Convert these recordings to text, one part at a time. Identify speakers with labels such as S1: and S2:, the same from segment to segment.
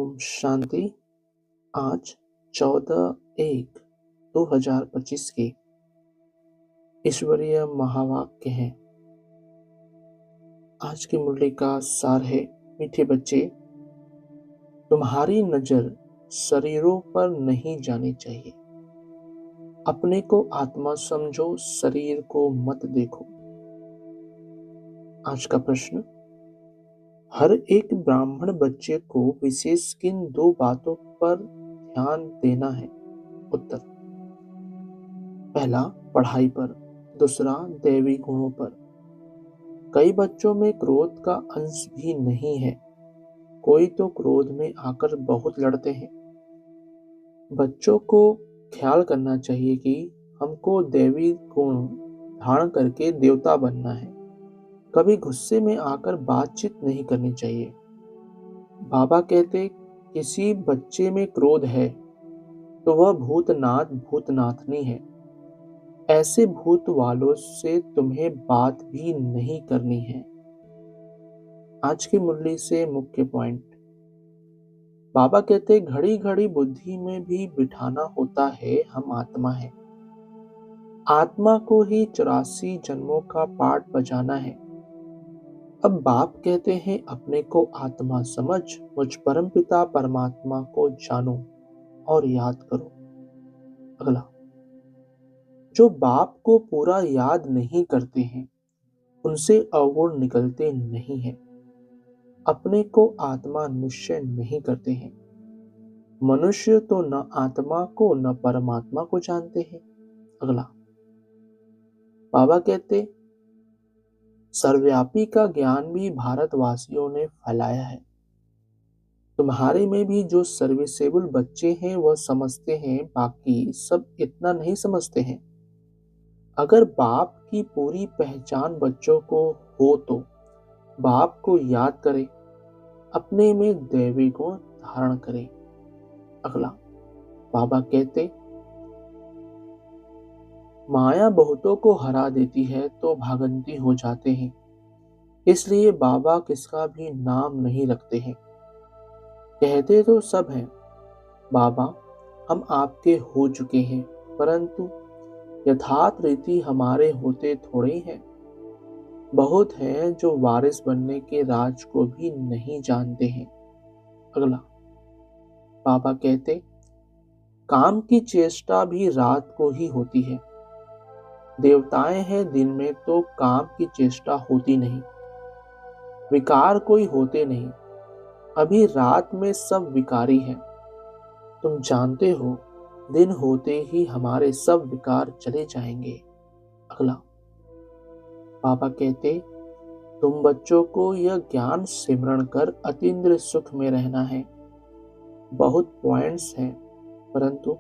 S1: ओम शांति। आज 14/1/2025 की ईश्वरीय महावाक्य है। आज की मुरली का सार है, मीठे बच्चे, तुम्हारी नजर शरीरों पर नहीं जानी चाहिए। अपने को आत्मा समझो, शरीर को मत देखो। आज का प्रश्न, हर एक ब्राह्मण बच्चे को विशेष किन 2 बातों पर ध्यान देना है? उत्तर, पहला पढ़ाई पर, दूसरा दैवी गुणों पर। कई बच्चों में क्रोध का अंश भी नहीं है। कोई तो क्रोध में आकर बहुत लड़ते हैं। बच्चों को ख्याल करना चाहिए कि हमको दैवी गुण धारण करके देवता बनना है। कभी गुस्से में आकर बातचीत नहीं करनी चाहिए। बाबा कहते, किसी बच्चे में क्रोध है तो वह भूतनाथनी है। ऐसे भूत वालों से तुम्हें बात भी नहीं करनी है। आज की मुरली से मुख्य पॉइंट, बाबा कहते, घड़ी घड़ी बुद्धि में भी बिठाना होता है हम आत्मा है। आत्मा को ही 84 जन्मों का पाठ बजाना है। अब बाप कहते हैं, अपने को आत्मा समझ, मुझ परमपिता परमात्मा को जानो और याद करो। अगला, जो बाप को पूरा याद नहीं करते हैं उनसे अवगुण निकलते नहीं हैं। अपने को आत्मा निश्चय नहीं करते हैं। मनुष्य तो न आत्मा को न परमात्मा को जानते हैं। अगला, बाबा कहते, सर्वव्यापी का ज्ञान भी भारतवासियों ने फैलाया है। तुम्हारे में भी जो सर्विसेबल बच्चे हैं वह समझते हैं, बाकी सब इतना नहीं समझते हैं। अगर बाप की पूरी पहचान बच्चों को हो तो बाप को याद करें, अपने में दैवी गुण धारण करें। अगला, बाबा कहते, माया बहुतों को हरा देती है तो भागंती हो जाते हैं। इसलिए बाबा किसका भी नाम नहीं रखते हैं। कहते तो सब हैं, बाबा हम आपके हो चुके हैं, परंतु यथार्थ रीति हमारे होते थोड़े हैं। बहुत हैं जो वारिस बनने के राज को भी नहीं जानते हैं। अगला, बाबा कहते, काम की चेष्टा भी रात को ही होती है। देवताएं हैं दिन में तो काम की चेष्टा होती नहीं। विकार कोई होते नहीं। अभी रात में सब विकारी हैं। तुम जानते हो, दिन होते ही हमारे सब विकार चले जाएंगे। अगला, बाबा कहते, तुम बच्चों को यह ज्ञान सिमरण कर अतीन्द्रिय सुख में रहना है। बहुत पॉइंट्स हैं, परंतु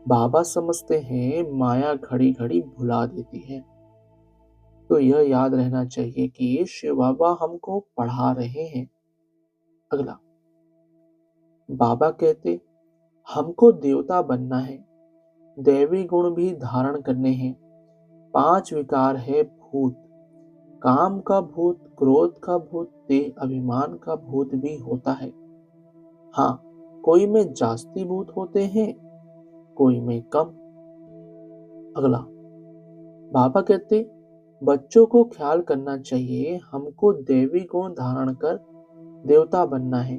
S1: बाबा समझते हैं माया घड़ी घड़ी भुला देती है। तो यह याद रहना चाहिए कि शिव बाबा हमको पढ़ा रहे हैं। अगला, बाबा कहते, हमको देवता बनना है, दैवी गुण भी धारण करने हैं। 5 विकार है भूत, काम का भूत, क्रोध का भूत, देह अभिमान का भूत भी होता है। हाँ, कोई में जास्ती भूत होते हैं, कोई में कम। अगला, बाबा कहते, बच्चों को ख्याल करना चाहिए, हमको दैवी गुण धारण कर देवता बनना है।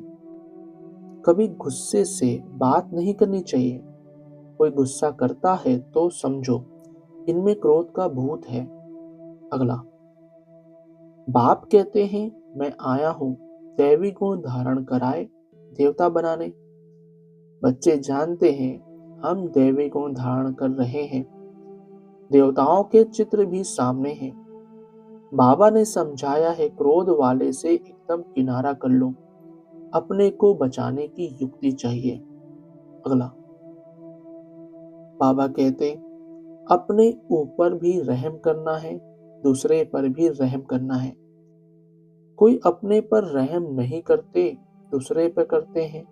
S1: कभी गुस्से से बात नहीं करनी चाहिए। कोई गुस्सा करता है तो समझो इनमें क्रोध का भूत है। अगला, बाप कहते हैं, मैं आया हूं दैवी गुण धारण कराए देवता बनाने। बच्चे जानते हैं हम दैवी गुण धारण कर रहे हैं। देवताओं के चित्र भी सामने हैं। बाबा ने समझाया है, क्रोध वाले से एकदम किनारा कर लो। अपने को बचाने की युक्ति चाहिए। अगला, बाबा कहते, अपने ऊपर भी रहम करना है, दूसरे पर भी रहम करना है। कोई अपने पर रहम नहीं करते, दूसरे पर करते हैं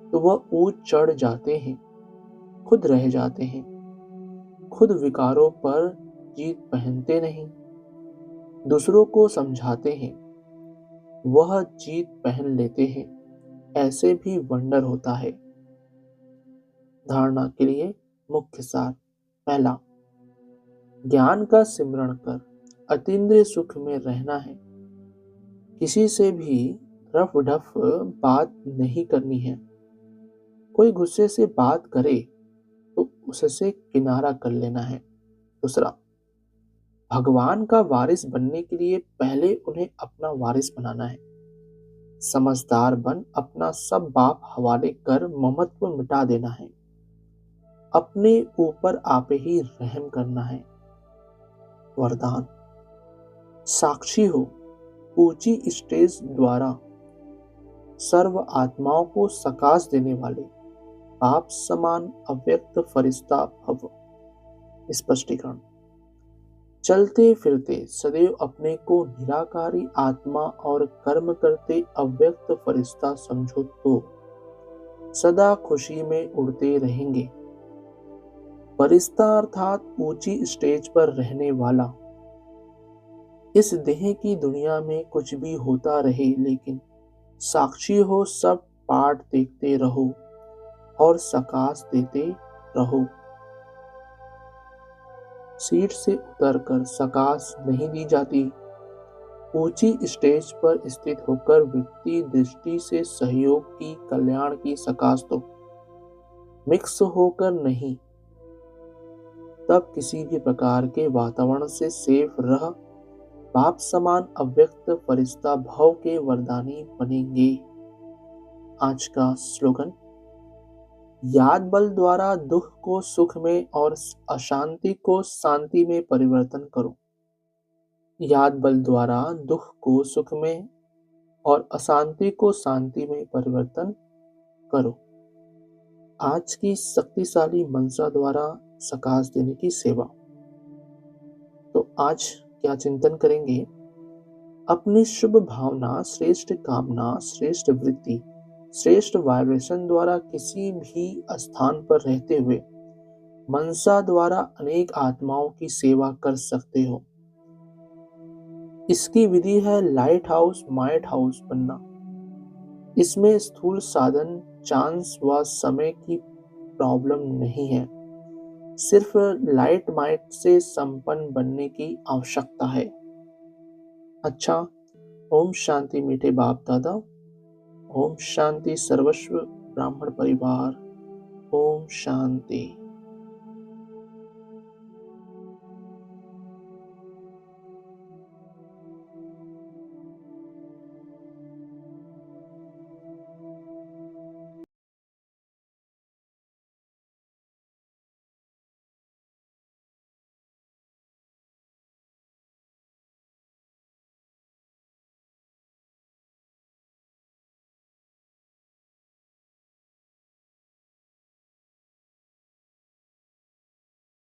S1: तो वह ऊंच चढ़ जाते हैं, खुद रह जाते हैं। खुद विकारों पर जीत पहनते नहीं, दूसरों को समझाते हैं, वह जीत पहन लेते हैं। ऐसे भी वंडर होता है। धारणा के लिए मुख्य सार। पहला, ज्ञान का सिमरण कर अतीन्द्रिय सुख में रहना है। किसी से भी रफ ढफ बात नहीं करनी है। कोई गुस्से से बात करे तो उससे किनारा कर लेना है। दूसरा, भगवान का वारिस बनने के लिए पहले उन्हें अपना वारिस बनाना है। समझदार बन अपना सब बाप हवाले कर ममत्व मिटा देना है। अपने ऊपर आप ही रहम करना है। वरदान, साक्षी हो ऊंची स्टेज द्वारा सर्व आत्माओं को सकाश देने वाले बाप समान अव्यक्त फरिश्ता भव। स्पष्टीकरण, चलते फिरते सदैव अपने को निराकारी आत्मा और कर्म करते अव्यक्त फरिश्ता समझो तो सदा खुशी में उड़ते रहेंगे। फरिश्ता अर्थात ऊंची स्टेज पर रहने वाला। इस देह की दुनिया में कुछ भी होता रहे, लेकिन साक्षी हो सब पाठ देखते रहो और सकाश देते रहो। सीट से उतरकर सकाश नहीं दी जाती। ऊंची स्टेज पर स्थित होकर वृत्ति दृष्टि से सहयोग की, कल्याण की सकाश दो। मिक्स होकर नहीं, तब किसी भी प्रकार के वातावरण से सेफ रह बाप समान अव्यक्त फरिश्ता भाव के वरदानी बनेंगे। आज का स्लोगन, याद बल द्वारा दुख को सुख में और अशांति को शांति में परिवर्तन करो। याद बल द्वारा दुख को सुख में और अशांति को शांति में परिवर्तन करो। आज की शक्तिशाली मनसा द्वारा सकाश देने की सेवा। तो आज क्या चिंतन करेंगे? अपनी शुभ भावना, श्रेष्ठ कामना, श्रेष्ठ वृत्ति, श्रेष्ठ वाइब्रेशन द्वारा किसी भी स्थान पर रहते हुए मनसा द्वारा अनेक आत्माओं की सेवा कर सकते हो। इसकी विधि है लाइट हाउस माइट हाउस बनना। इसमें स्थूल साधन, चांस व समय की प्रॉब्लम नहीं है। सिर्फ लाइट माइट से संपन्न बनने की आवश्यकता है। अच्छा, ओम शांति मीठे बाप दादा। ओम शांति सर्वस्व ब्राह्मण परिवार। ओम शांति।